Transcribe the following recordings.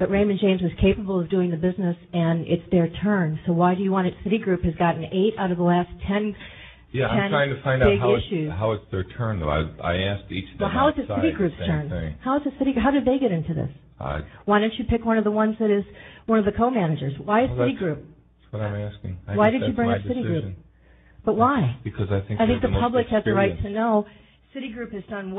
but Raymond James is capable of doing the business, and it's their turn. So why do you want it? Citigroup has gotten 8 out of the last 10. Yeah, I'm trying to find out how it's their turn, though. I asked each of them. Well, how is it Citigroup's turn? Thing. How is it Citigroup? How did they get into this? Why don't you pick one of the ones that is one of the co-managers? Why is Citigroup? That's what I'm asking. Why did you bring up Citigroup? But why? Because I think the public has the right to know. Citigroup has done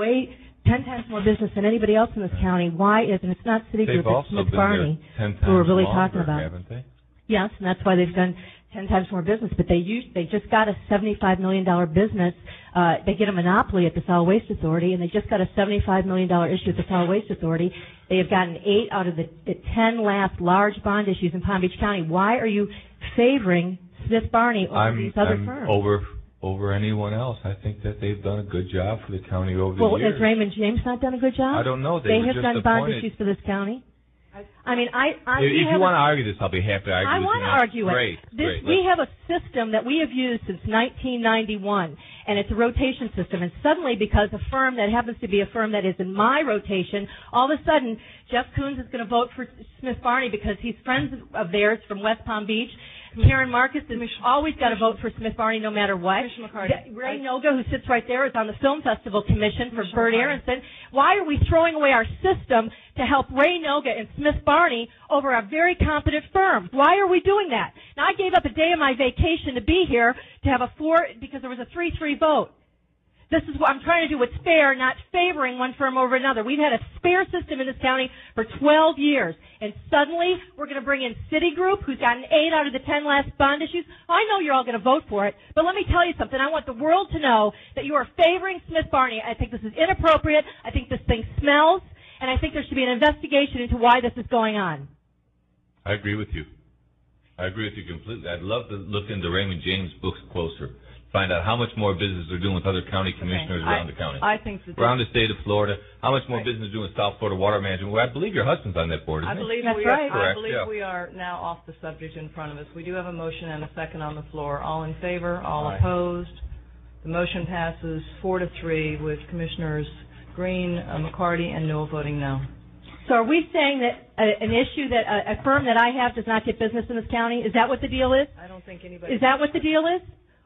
10 times more business than anybody else in this county. Why isn't it's not Citigroup, it's Smith Barney who we're really talking about. Haven't they? Yes, and that's why they've done 10 times more business. But they just got a $75 million business. They get a monopoly at the Solid Waste Authority, and they just got a $75 million issue at the Solid Waste Authority. They have gotten 8 out of the 10 last large bond issues in Palm Beach County. Why are you favoring Smith Barney over these other firms? Over anyone else. I think that they've done a good job for the county over the years. Well, has Raymond James not done a good job? I don't know. They have done bond issues for this county. I mean, if you want to argue this, I'll be happy to argue I want to argue it. Great. We have a system that we have used since 1991, and it's a rotation system. And suddenly, because a firm that happens to be a firm that is in my rotation, all of a sudden, Jeff Koons is going to vote for Smith Barney because he's friends of theirs from West Palm Beach. Karen Marcus has always got to vote for Smith Barney no matter what. Ray Noga, who sits right there, is on the Film Festival Commission for Bert Aronson. Why are we throwing away our system to help Ray Noga and Smith Barney over a very competent firm? Why are we doing that? Now, I gave up a day of my vacation to be here to have because there was a 3-3 vote. This is what I'm trying to do. What's fair, not favoring one firm over another. We've had a fair system in this county for 12 years, and suddenly we're going to bring in Citigroup, who's gotten 8 out of the 10 last bond issues. I know you're all going to vote for it, but let me tell you something. I want the world to know that you are favoring Smith Barney. I think this is inappropriate. I think this thing smells, and I think there should be an investigation into why this is going on. I agree with you. I agree with you completely. I'd love to look into Raymond James' books closer. Find out how much more business they're doing with other county commissioners around the county. I think that around the state of Florida, how much more business they're doing with South Florida Water Management. Well, I believe your husband's on that board, isn't he? That's right. I believe we are now off the subject in front of us. We do have a motion and a second on the floor. All in favor? All opposed? The motion passes 4-3 with Commissioners Green, McCarty, and Newell voting no. So are we saying that an issue that a firm that I have does not get business in this county? Is that what the deal is? I don't think anybody... Is that what the deal is?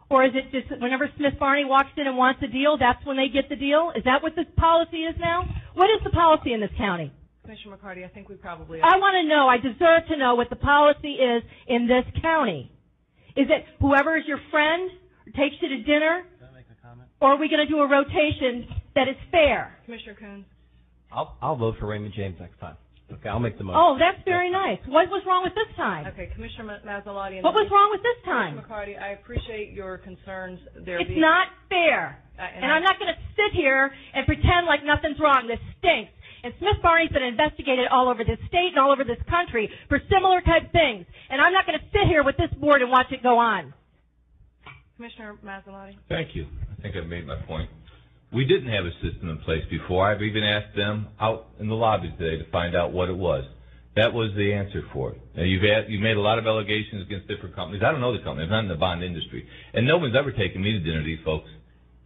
Or is it just whenever Smith Barney walks in and wants a deal, that's when they get the deal? Is that what this policy is now? What is the policy in this county? Commissioner McCarty, I think we probably... I want to know. I deserve to know what the policy is in this county. Is it whoever is your friend or takes you to dinner? Can I make a comment? Or are we going to do a rotation that is fair? Commissioner Koons. I'll vote for Raymond James next time. Okay, I'll make the motion. Oh, that's very nice. What was wrong with this time? Okay, Commissioner Mazzalotti. What was wrong with this time? Commissioner McCarty, I appreciate your concerns. It's not fair. And I'm not going to sit here and pretend like nothing's wrong. This stinks. And Smith Barney's been investigated all over this state and all over this country for similar type things. And I'm not going to sit here with this board and watch it go on. Commissioner Mazzalotti. Thank you. I think I've made my point. We didn't have a system in place before. I've even asked them out in the lobby today to find out what it was. That was the answer for it. Now, you've made a lot of allegations against different companies. I don't know the company. I'm not in the bond industry. And no one's ever taken me to dinner, these folks.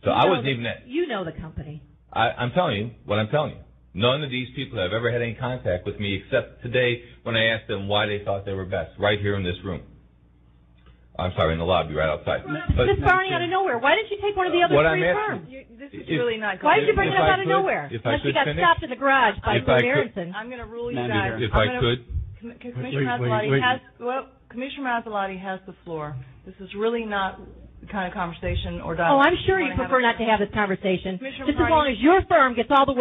So I wasn't even at... You know the company. I'm telling you what I'm telling you. None of these people have ever had any contact with me except today when I asked them why they thought they were best, right here in this room. I'm sorry, in the lobby right outside. Smith Barney out of nowhere. Why didn't you take one of the other 3 firms? This is really not... Why did you bring it up out of nowhere? Unless you got stopped in the garage by Bert Aronson. I'm going to rule you guys... If I could... Commissioner Mazzalotti has the floor. This is really not the kind of conversation or dialogue... Oh, I'm sure you prefer not to have this conversation. Just as long as your firm gets all the work...